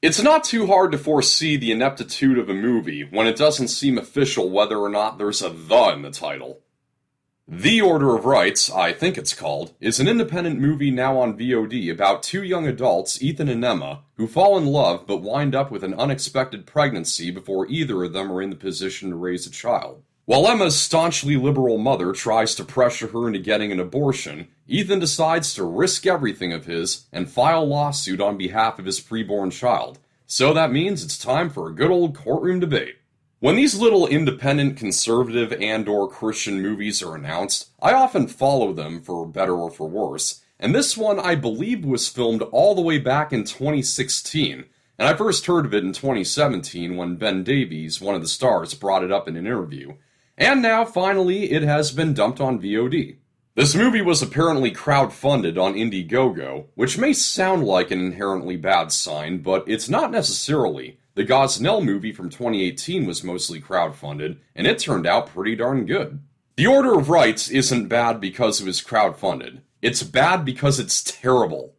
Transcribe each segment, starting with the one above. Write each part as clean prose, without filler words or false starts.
It's not too hard to foresee the ineptitude of a movie when it doesn't seem official whether or not there's a "the" in the title. The Order of Rights, I think it's called, is an independent movie now on VOD about two young adults, Ethan and Emma, who fall in love but wind up with an unexpected pregnancy before either of them are in the position to raise a child. While Emma's staunchly liberal mother tries to pressure her into getting an abortion, Ethan decides to risk everything of his and file a lawsuit on behalf of his preborn child. So that means it's time for a good old courtroom debate. When these little independent, conservative, and/or Christian movies are announced, I often follow them for better or for worse, and this one I believe was filmed all the way back in 2016, and I first heard of it in 2017 when Ben Davies, one of the stars, brought it up in an interview. And now, finally, it has been dumped on VOD. This movie was apparently crowdfunded on Indiegogo, which may sound like an inherently bad sign, but it's not necessarily. The Gosnell movie from 2018 was mostly crowdfunded, and it turned out pretty darn good. The Order of Rights isn't bad because it was crowdfunded. It's bad because it's terrible.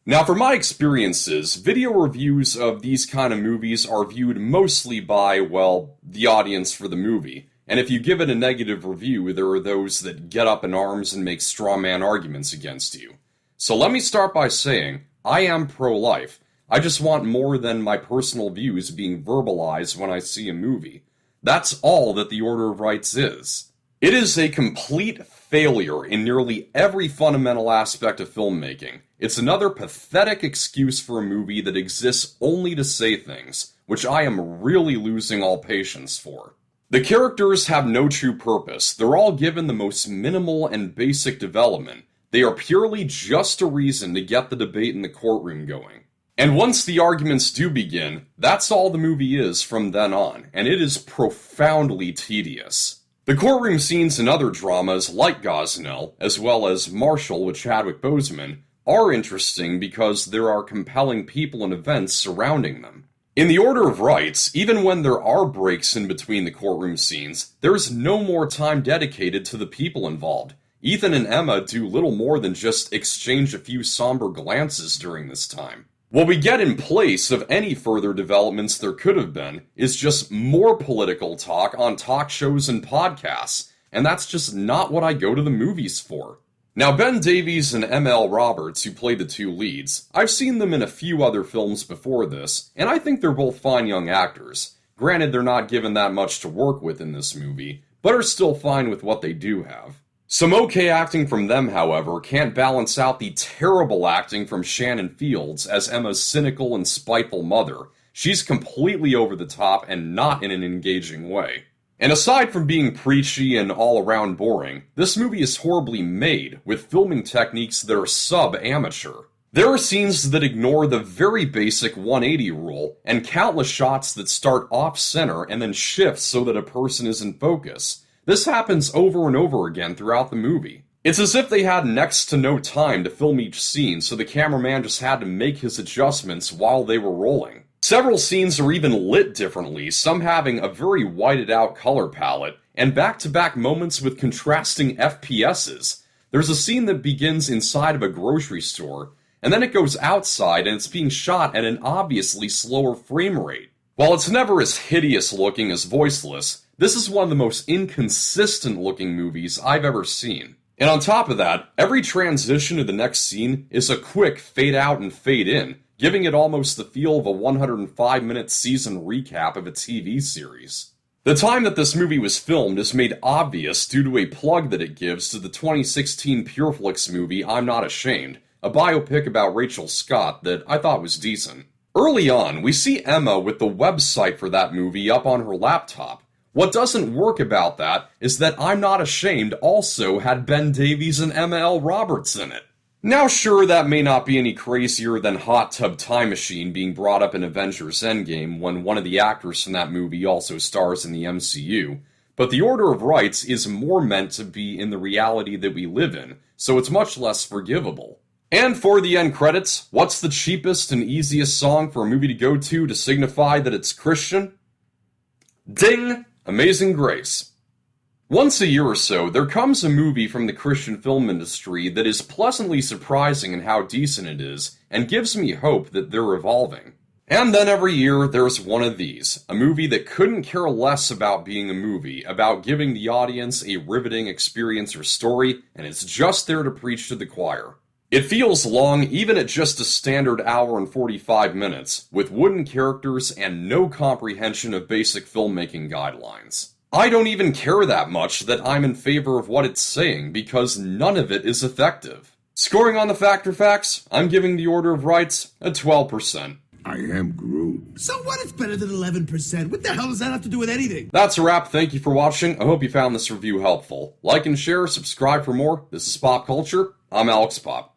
Now, from my experiences, video reviews of these kind of movies are viewed mostly by, well, the audience for the movie. And if you give it a negative review, there are those that get up in arms and make straw man arguments against you. So let me start by saying, I am pro-life. I just want more than my personal views being verbalized when I see a movie. That's all that the Order of Rights is. It is a complete failure in nearly every fundamental aspect of filmmaking. It's another pathetic excuse for a movie that exists only to say things, which I am really losing all patience for. The characters have no true purpose. They're all given the most minimal and basic development. They are purely just a reason to get the debate in the courtroom going. And once the arguments do begin, that's all the movie is from then on, and it is profoundly tedious. The courtroom scenes in other dramas like Gosnell, as well as Marshall with Chadwick Boseman, are interesting because there are compelling people and events surrounding them. In The Order of Rights, even when there are breaks in between the courtroom scenes, there's no more time dedicated to the people involved. Ethan and Emma do little more than just exchange a few somber glances during this time. What we get in place of any further developments there could have been is just more political talk on talk shows and podcasts, and that's just not what I go to the movies for. Now, Ben Davies and Emma Roberts, who play the two leads, I've seen them in a few other films before this, and I think they're both fine young actors. Granted, they're not given that much to work with in this movie, but are still fine with what they do have. Some okay acting from them, however, can't balance out the terrible acting from Shannon Fields as Emma's cynical and spiteful mother. She's completely over the top and not in an engaging way. And aside from being preachy and all-around boring, this movie is horribly made, with filming techniques that are sub-amateur. There are scenes that ignore the very basic 180 rule, and countless shots that start off-center and then shift so that a person is in focus. This happens over and over again throughout the movie. It's as if they had next to no time to film each scene, so the cameraman just had to make his adjustments while they were rolling. Several scenes are even lit differently, some having a very whited out color palette, and back-to-back moments with contrasting FPSs. There's a scene that begins inside of a grocery store, and then it goes outside and it's being shot at an obviously slower frame rate. While it's never as hideous looking as Voiceless, this is one of the most inconsistent looking movies I've ever seen. And on top of that, every transition to the next scene is a quick fade out and fade in, giving it almost the feel of a 105-minute season recap of a TV series. The time that this movie was filmed is made obvious due to a plug that it gives to the 2016 Pureflix movie I'm Not Ashamed, a biopic about Rachel Scott that I thought was decent. Early on, we see Emma with the website for that movie up on her laptop. What doesn't work about that is that I'm Not Ashamed also had Ben Davies and Emma L. Roberts in it. Now sure, that may not be any crazier than Hot Tub Time Machine being brought up in Avengers Endgame when one of the actors from that movie also stars in the MCU, but The Order of Rights is more meant to be in the reality that we live in, so it's much less forgivable. And for the end credits, what's the cheapest and easiest song for a movie to go to signify that it's Christian? Ding! Amazing Grace. Once a year or so, there comes a movie from the Christian film industry that is pleasantly surprising in how decent it is, and gives me hope that they're evolving. And then every year, there's one of these. A movie that couldn't care less about being a movie, about giving the audience a riveting experience or story, and it's just there to preach to the choir. It feels long even at just a standard hour and 45 minutes, with wooden characters and no comprehension of basic filmmaking guidelines. I don't even care that much that I'm in favor of what it's saying, because none of it is effective. Scoring on the Factor Facts, I'm giving The Order of Rights a 12%. I am Groot. So what? It's better than 11%. What the hell does that have to do with anything? That's a wrap. Thank you for watching. I hope you found this review helpful. Like and share, subscribe for more. This is Pop Culture. I'm Alex Pop.